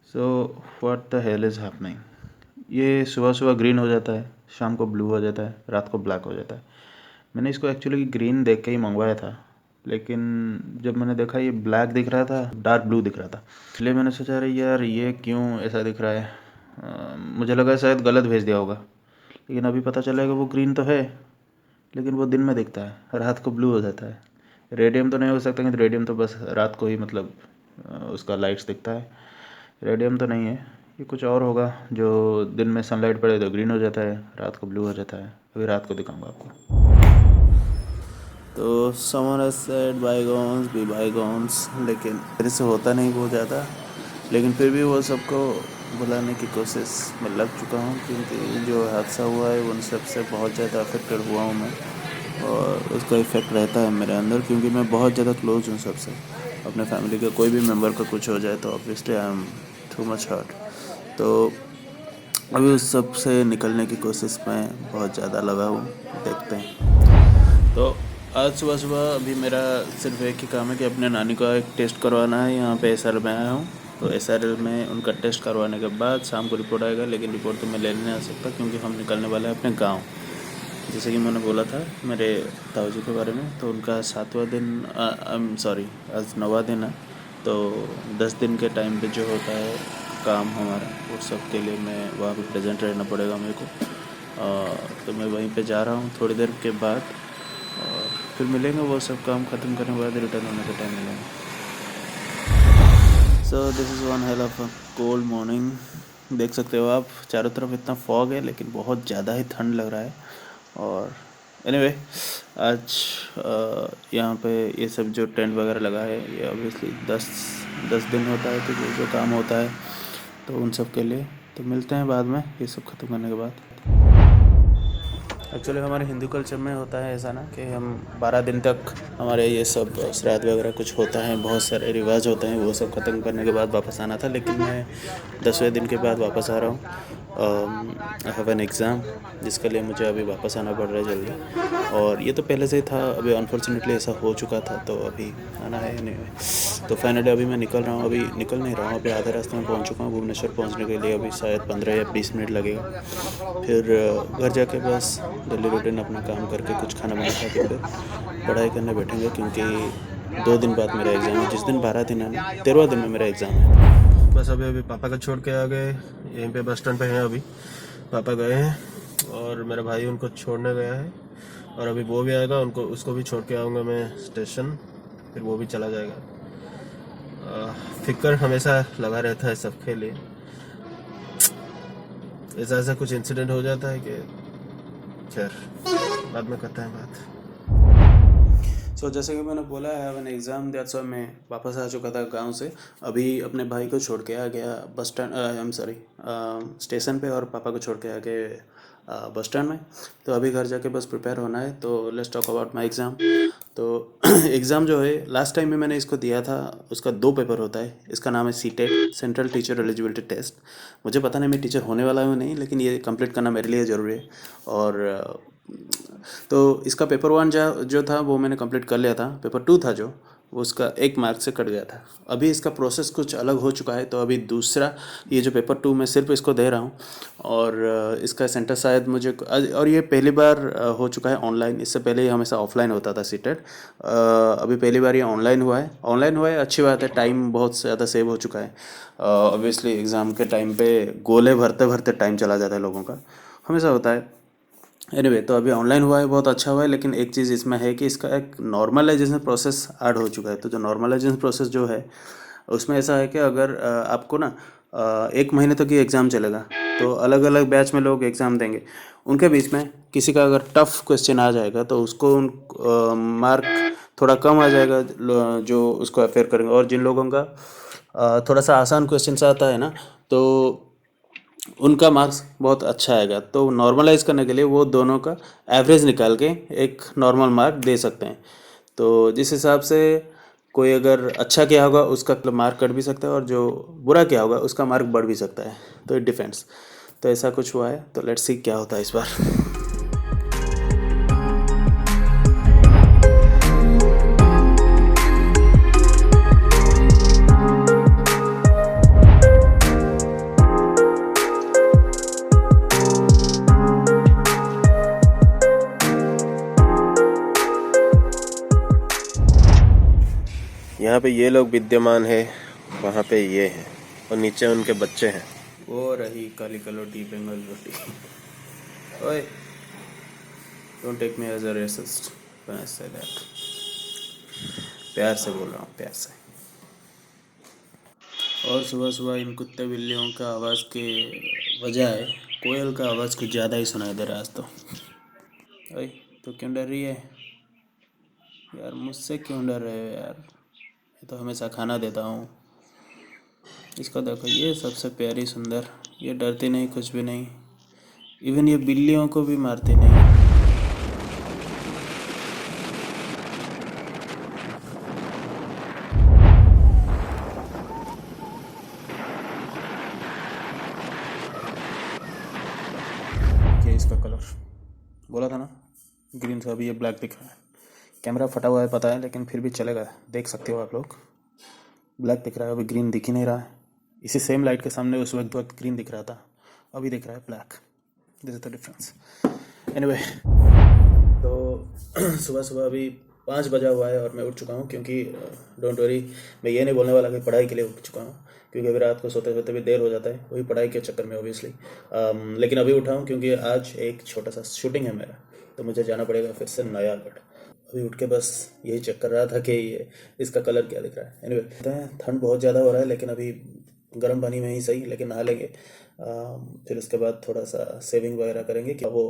So what the hell is happening. ये सुबह सुबह ग्रीन हो जाता है, शाम को ब्लू हो जाता है, रात को ब्लैक हो जाता है। मैंने इसको एक्चुअली ग्रीन देख के ही मंगवाया था, लेकिन जब मैंने देखा ये ब्लैक दिख रहा था, डार्क ब्लू दिख रहा था, इसलिए मैंने सोचा अरे यार ये क्यों ऐसा दिख रहा है। मुझे लगा शायद गलत भेज दिया होगा, लेकिन अभी पता चला कि वो ग्रीन तो है, लेकिन वो दिन में दिखता है, रात को ब्लू हो जाता है। रेडियम तो नहीं हो सकता, क्योंकि रेडियम तो बस रात को ही मतलब उसका लाइट्स दिखता है। रेडियम तो नहीं है, ये कुछ और होगा जो दिन में सनलाइट पड़े तो ग्रीन हो जाता है, रात को ब्लू हो जाता है। अभी रात को दिखाऊंगा आपको। तो someone has said bygones be bygones, लेकिन मेरे से होता नहीं वो ज़्यादा, लेकिन फिर भी वो सबको बुलाने की कोशिश में लग चुका हूँ, क्योंकि जो हादसा हुआ है उन सब से बहुत ज़्यादा अफेक्टेड हुआ हूँ मैं, और उसका इफ़ेक्ट रहता है मेरे अंदर, क्योंकि मैं बहुत ज़्यादा क्लोज हूँ सबसे। अपने फैमिली के कोई भी मेम्बर का कुछ हो जाए तो obviously I am too much hurt. तो अभी उस सब से निकलने की कोशिश में बहुत ज़्यादा लगा हूँ, देखते हैं। तो आज सुबह सुबह अभी मेरा सिर्फ एक ही काम है कि अपने नानी का एक टेस्ट करवाना है। यहाँ पे SRL में आया हूँ, तो SRL में उनका टेस्ट करवाने के बाद शाम को रिपोर्ट आएगा, लेकिन रिपोर्ट तो मैं ले नहीं आ सकता क्योंकि हम निकलने वाले हैं अपने गांव। जैसे कि मैंने बोला था मेरे ताऊ जी के बारे में, तो उनका 7वां दिन आज 9वां दिन है। तो 10 दिन के टाइम पे जो होता है काम हमारा, वो सब के लिए मैं वहाँ पे प्रेजेंट रहना पड़ेगा मेरे को। तो मैं वहीं पे जा रहा हूँ थोड़ी देर के बाद, और फिर मिलेंगे। वो सब काम ख़त्म करने के बाद रिटर्न होने के टाइम मिलेंगे। So this is one hell of a cold morning. देख सकते हो आप, चारों तरफ इतना फॉग है, लेकिन बहुत ज़्यादा ही ठंड लग रहा है। और एनीवे आज यहाँ पे ये सब जो टेंट वगैरह लगा है, ये ऑब्वियसली 10 दिन होता है, तो जो काम होता है तो उन सब के लिए। तो मिलते हैं बाद में ये सब ख़त्म करने के बाद। एक्चुअली हमारे हिंदू कल्चर में होता है ऐसा ना कि हम 12 दिन तक हमारे ये सब श्राद्ध वगैरह कुछ होता है, बहुत सारे रिवाज होते हैं, वो सब ख़त्म करने के बाद वापस आना था। लेकिन मैं 10वें दिन के बाद वापस आ रहा हूँ। आई हैव एन एग्ज़ाम जिसके लिए मुझे अभी वापस आना पड़ रहा है जल्दी। और ये तो पहले से ही था, अभी अनफॉर्चुनेटली ऐसा हो चुका था, तो अभी आना है नहीं। तो फाइनली अभी मैं निकल रहा हूँ, अभी निकल नहीं रहा हूँ, अभी आधे रास्ते में पहुँच चुका हूँ। भुवनेश्वर पहुँचने के लिए अभी शायद 15 या 20 मिनट लगेगा। फिर घर जाके बस डेली रूटीन अपना काम करके कुछ खाना बना खा के फिर पढ़ाई करने बैठेंगे, क्योंकि 2 दिन बाद मेरा एग्ज़ाम है। जिस दिन 12 दिन है ना, 13वां दिन में मेरा एग्ज़ाम है। बस अभी पापा को छोड़ के आ गए, यहीं पे बस स्टैंड पे हैं अभी। पापा गए हैं और मेरा भाई उनको छोड़ने गया है, और अभी वो भी आएगा, उसको भी छोड़ के आऊँगा मैं स्टेशन, फिर वो भी चला जाएगा। फिक्र हमेशा लगा रहता है सबके लिए। ऐसा कुछ इंसिडेंट हो जाता है कि खैर बाद में करते हैं बात। जैसे कि मैंने बोला है, मैंने एग्ज़ाम दिया, सो मैं वापस आ चुका था गांव से। अभी अपने भाई को छोड़ के आ गया बस स्टैंड स्टेशन पे, और पापा को छोड़ के आ गए बस स्टैंड में। तो अभी घर जाके बस प्रिपेयर होना है। तो let's talk about my exam. तो एग्ज़ाम जो है, लास्ट टाइम में मैंने इसको दिया था, उसका 2 पेपर होता है। इसका नाम है CTET, central teacher eligibility test. मुझे पता नहीं मैं टीचर होने वाला हूँ नहीं, लेकिन ये कंप्लीट करना मेरे लिए ज़रूरी है। और तो इसका पेपर 1 जो था वो मैंने कंप्लीट कर लिया था। पेपर 2 था जो, वो उसका 1 मार्क से कट गया था। अभी इसका प्रोसेस कुछ अलग हो चुका है, तो अभी दूसरा ये जो पेपर 2 मैं सिर्फ इसको दे रहा हूँ, और इसका सेंटर शायद मुझे, और ये पहली बार हो चुका है ऑनलाइन। इससे पहले ये हमेशा ऑफलाइन होता था CTET। अभी पहली बार ये ऑनलाइन हुआ है। अच्छी बात है, टाइम बहुत ज़्यादा सेव हो चुका है। ऑब्वियसली एग्ज़ाम के टाइम पे गोले भरते भरते टाइम चला जाता है लोगों का, हमेशा होता है। एनीवे तो अभी ऑनलाइन हुआ है, बहुत अच्छा हुआ है। लेकिन एक चीज़ इसमें है कि इसका एक नॉर्मलाइजेशन प्रोसेस ऐड हो चुका है। तो जो नॉर्मलाइजेशन प्रोसेस जो है, उसमें ऐसा है कि अगर आपको ना 1 महीने तक ये एग्ज़ाम चलेगा, तो अलग अलग बैच में लोग एग्ज़ाम देंगे। उनके बीच में किसी का अगर टफ़ क्वेश्चन आ जाएगा, तो उसको मार्क थोड़ा कम आ जाएगा जो उसको अफेयर करेंगे। और जिन लोगों का थोड़ा सा आसान क्वेश्चन आता है ना, तो उनका मार्क्स बहुत अच्छा आएगा। तो नॉर्मलाइज करने के लिए वो दोनों का एवरेज निकाल के एक नॉर्मल मार्क दे सकते हैं। तो जिस हिसाब से कोई अगर अच्छा किया होगा उसका मार्क कट भी सकता है, और जो बुरा किया होगा उसका मार्क बढ़ भी सकता है। तो इट डिपेंड्स। तो ऐसा कुछ हुआ है, तो लेट्स सी क्या होता है इस बार। यहाँ पे ये लोग विद्यमान है, वहाँ पे ये है और नीचे उनके बच्चे हैं। वो रही काली कलोटी बंगाल रोटी। ओए, don't take me as a racist when I say that. प्यार से बोल रहा हूँ, प्यार से। और सुबह सुबह इन कुत्ते बिल्लियों का आवाज़ के बजाय कोयल का आवाज़ कुछ ज़्यादा ही सुनाई दे रहा है आज तो। ओए, तो क्यों डर रही है यार? मुझसे क्यों डर रहे हो यार? मैं तो हमेशा खाना देता हूँ। इसको देखो, ये सबसे प्यारी सुंदर, ये डरती नहीं, कुछ भी नहीं। इवन ये बिल्लियों को भी मारती नहीं। क्या इसका कलर बोला था ना, ग्रीन था, अभी ये ब्लैक दिख रहा है। कैमरा फटा हुआ है पता है, लेकिन फिर भी चलेगा, देख सकते हो आप लोग। ब्लैक दिख रहा है, अभी ग्रीन दिख ही नहीं रहा है। इसी सेम लाइट के सामने उस वक्त ग्रीन दिख रहा था, अभी दिख रहा है black. This is the difference. Anyway, तो सुबह सुबह अभी 5 बजा हुआ है और मैं उठ चुका हूँ, क्योंकि डोंट वरी, मैं ये नहीं बोलने वाला कि पढ़ाई के लिए उठ चुका हूँ, क्योंकि अभी रात को सोते सोते भी देर हो जाता है, वही पढ़ाई के चक्कर में ऑब्वियसली। लेकिन अभी उठा हूँ क्योंकि आज एक छोटा सा शूटिंग है मेरा, तो मुझे जाना पड़ेगा फिर से नयागढ़। अभी उठ के बस यही चेक कर रहा था कि ये इसका कलर क्या दिख रहा है। एनीवे, ठंड बहुत ज़्यादा हो रहा है, लेकिन अभी गर्म पानी में ही सही, लेकिन नहा लेंगे। फिर उसके बाद थोड़ा सा सेविंग वगैरह करेंगे, कि वो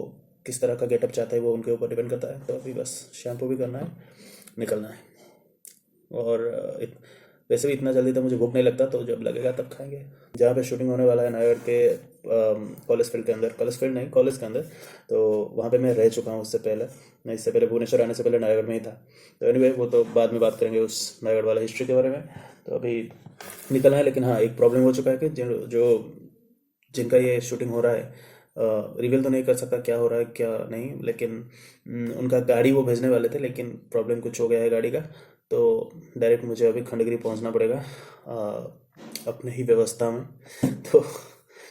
किस तरह का गेटअप चाहते हैं वो उनके ऊपर डिपेंड करता है। तो अभी बस शैम्पू भी करना है, निकलना है। और वैसे भी इतना जल्दी तो मुझे भूख नहीं लगता, तो जब लगेगा तब खाएंगे। जहाँ पे शूटिंग होने वाला है नयागढ़ के कॉलेज फील्ड के अंदर, कॉलेज फील्ड नहीं, कॉलेज के अंदर, तो वहाँ पे मैं रह चुका हूँ उससे पहले। मैं इससे पहले भुवनेश्वर आने से पहले नयागढ़ में ही था। तो एनीवे, वो तो बाद में बात करेंगे उस नयागढ़ वाला हिस्ट्री के बारे में। तो अभी निकलना है, लेकिन हाँ, एक प्रॉब्लम हो चुका है कि जिनका ये शूटिंग हो रहा है, रिवील तो नहीं कर सकता क्या हो रहा है क्या नहीं, लेकिन उनका गाड़ी वो भेजने वाले थे, लेकिन प्रॉब्लम कुछ हो गया है गाड़ी का। तो डायरेक्ट मुझे अभी खंडगिरी पहुंचना पड़ेगा अपने ही व्यवस्था में। तो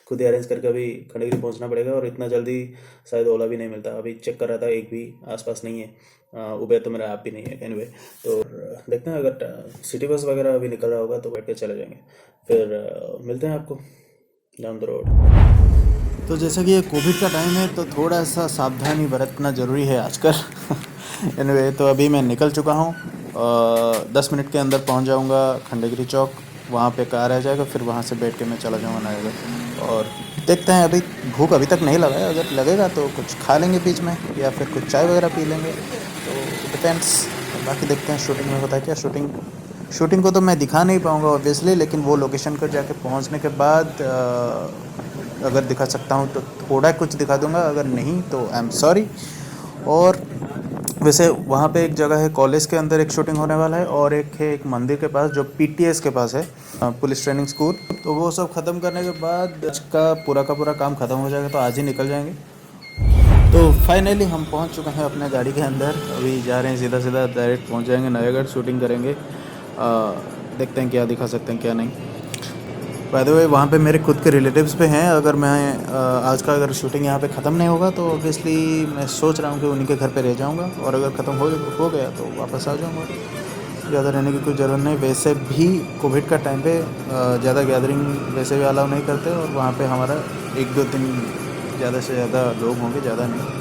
खुद ही अरेंज करके अभी खंडगिरी पहुंचना पड़ेगा, और इतना जल्दी शायद ओला भी नहीं मिलता। अभी चेक कर रहा था, एक भी आसपास नहीं है। उबेर तो मेरा ऐप भी नहीं है। एनीवे, तो देखते हैं, अगर सिटी बस वगैरह अभी निकल रहा होगा तो बैठ के चले जाएंगे। फिर मिलते हैं आपको डाउन द रोड। तो जैसा कि ये कोविड का टाइम है, तो थोड़ा सा सावधानी बरतना ज़रूरी है आजकल। एनीवे, तो अभी मैं निकल चुका हूँ, 10 मिनट के अंदर पहुँच जाऊँगा खंडगिरी चौक। वहाँ पे कार आ जाएगा, फिर वहाँ से बैठ के मैं चला जाऊँगा नयागढ़। और देखते हैं, अभी भूख अभी तक नहीं लगा है, अगर लगेगा तो कुछ खा लेंगे बीच में, या फिर कुछ चाय वगैरह पी लेंगे, तो डिपेंड्स। बाकी देखते हैं शूटिंग में होता है क्या। शूटिंग को तो मैं दिखा नहीं पाऊँगा ऑब्वियसली, लेकिन वो लोकेशन पर जाके पहुँचने के बाद अगर दिखा सकता हूँ तो थोड़ा कुछ दिखा दूँगा, अगर नहीं तो आई एम सॉरी। और वैसे वहाँ पे एक जगह है, कॉलेज के अंदर एक शूटिंग होने वाला है, और एक है एक मंदिर के पास जो पीटीएस के पास है, पुलिस ट्रेनिंग स्कूल। तो वो सब ख़त्म करने के बाद आज का पूरा काम ख़त्म हो जाएगा, तो आज ही निकल जाएंगे। तो फाइनली हम पहुँच चुके हैं अपने गाड़ी के अंदर, अभी जा रहे हैं सीधा डायरेक्ट पहुँच जाएंगे नयागढ़, शूटिंग करेंगे। देखते हैं क्या दिखा सकते हैं क्या नहीं। बाय द वे, वहाँ पे मेरे खुद के रिलेटिव्स पे हैं। अगर मैं आज का अगर शूटिंग यहाँ पे ख़त्म नहीं होगा, तो ऑब्वियसली मैं सोच रहा हूँ कि उन्हीं के घर पे रह जाऊँगा, और अगर ख़त्म हो गया तो वापस आ जाऊँगा। ज़्यादा रहने की कोई ज़रूरत नहीं। वैसे भी कोविड का टाइम पे ज़्यादा गैदरिंग वैसे भी अलाउ नहीं करते, और वहाँ पे हमारा 1-2 दिन ज़्यादा से ज़्यादा लोग होंगे, ज़्यादा नहीं।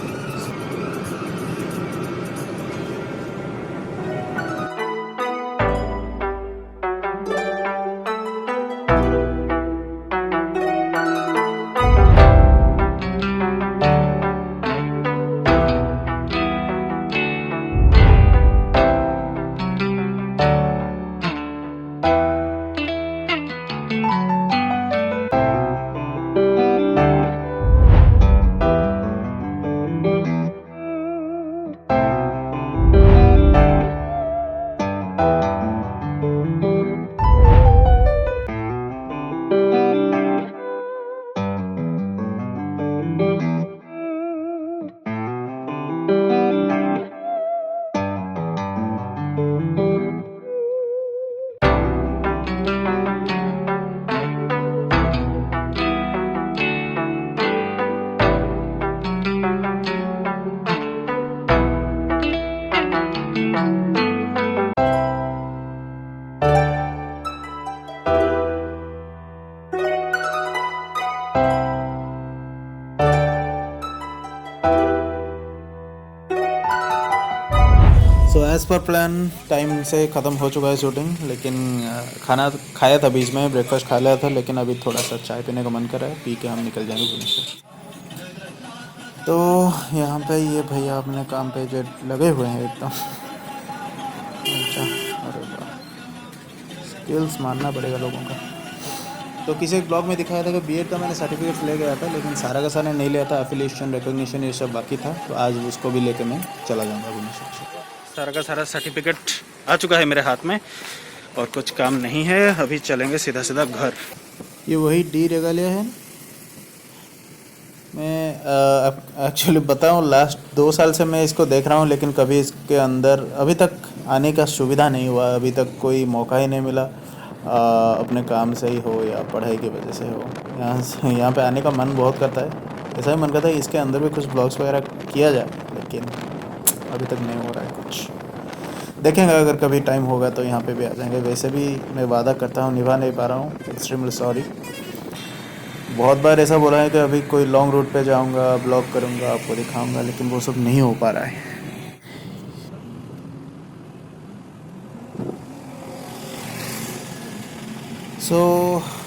एज़ पर प्लान टाइम से ख़त्म हो चुका है शूटिंग, लेकिन खाना खाया था बीच में, ब्रेकफास्ट खा लिया था, लेकिन अभी थोड़ा सा चाय पीने का मन कर रहा है, पी के हम निकल जाएंगे भुवनेश्वर। तो यहाँ पे ये भैया अपने काम पे जो लगे हुए हैं एकदम। अच्छा, अरे वाह, स्किल्स मानना पड़ेगा लोगों का। तो किसी एक ब्लॉग में दिखाया था कि बीएड का मैंने सर्टिफिकेट ले गया था, लेकिन सारा का सारा नहीं लिया था, एफिलिएशन रिकॉग्निशन ये सब बाकी था, तो आज उसको भी लेके मैं चला जाऊँगा भुवनेश्वर। सारा का सारा सर्टिफिकेट आ चुका है मेरे हाथ में और कुछ काम नहीं है, अभी चलेंगे सीधा सीधा घर। ये वही डी रेगालिया है। मैं एक्चुअली बताऊँ, लास्ट 2 साल से मैं इसको देख रहा हूँ, लेकिन कभी इसके अंदर अभी तक आने का सुविधा नहीं हुआ, अभी तक कोई मौका ही नहीं मिला। अपने काम से ही हो या पढ़ाई की वजह से हो, यहाँ पे आने का मन बहुत करता है। ऐसा ही मन करता है इसके अंदर भी कुछ ब्लॉग्स वगैरह किया जाए, लेकिन अभी तक नहीं हो रहा है कुछ। देखेंगे, अगर कभी टाइम होगा तो यहाँ पे भी आ जाएंगे। वैसे भी मैं वादा करता हूँ, निभा नहीं पा रहा हूँ, एक्सट्रीमली सॉरी। बहुत बार ऐसा बोला है कि अभी कोई लॉन्ग रूट पे जाऊँगा, ब्लॉग करूँगा, आपको दिखाऊँगा, लेकिन वो सब नहीं हो पा रहा है। सो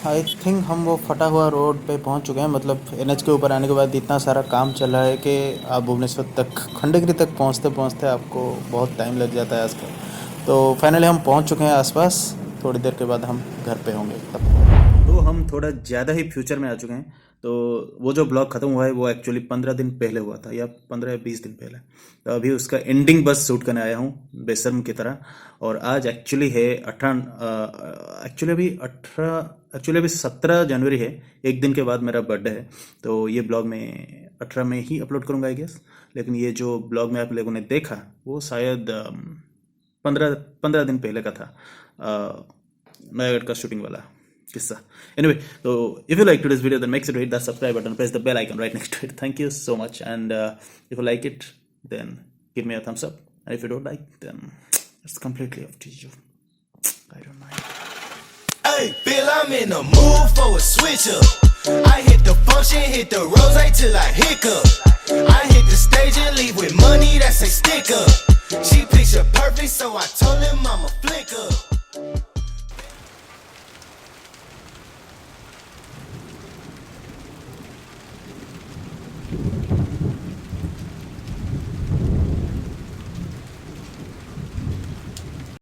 आई थिंक हम वो फटा हुआ रोड पे पहुंच चुके हैं। मतलब एनएच के ऊपर आने के बाद इतना सारा काम चल रहा है कि आप भुवनेश्वर तक, खंडगिरी तक पहुंचते पहुंचते आपको बहुत टाइम लग जाता है आजकल। तो फाइनली हम पहुंच चुके हैं आसपास, थोड़ी देर के बाद हम घर पे होंगे तब। तो हम थोड़ा ज़्यादा ही फ्यूचर में आ चुके हैं। तो वो जो ब्लॉग ख़त्म हुआ है वो एक्चुअली 15 दिन पहले हुआ था, या 15 या 20 दिन पहले। तो अभी उसका एंडिंग बस शूट करने आया हूँ बेशर्म की तरह। और आज एक्चुअली है 17 जनवरी है, एक दिन के बाद मेरा बर्थडे है। तो ये ब्लॉग मैं 18 में ही अपलोड करूँगा आई गेस। लेकिन ये जो ब्लॉग में आप लोगों ने देखा वो शायद 15 दिन पहले का था, नयागढ़ का शूटिंग वाला किस्सा। Anyway, so if you like today's video, then make sure to hit that subscribe button, press the bell icon right next to it. Thank you so much, and if you like it, then give me a thumbs up, and if you don't like, then it's completely up to you. I don't mind. Hey, Bill, I'm in the mood for a switch up. I hit the function, hit the rose till I hiccup. I hit the stage and leave with money that's a sticker. She picture perfect, so I told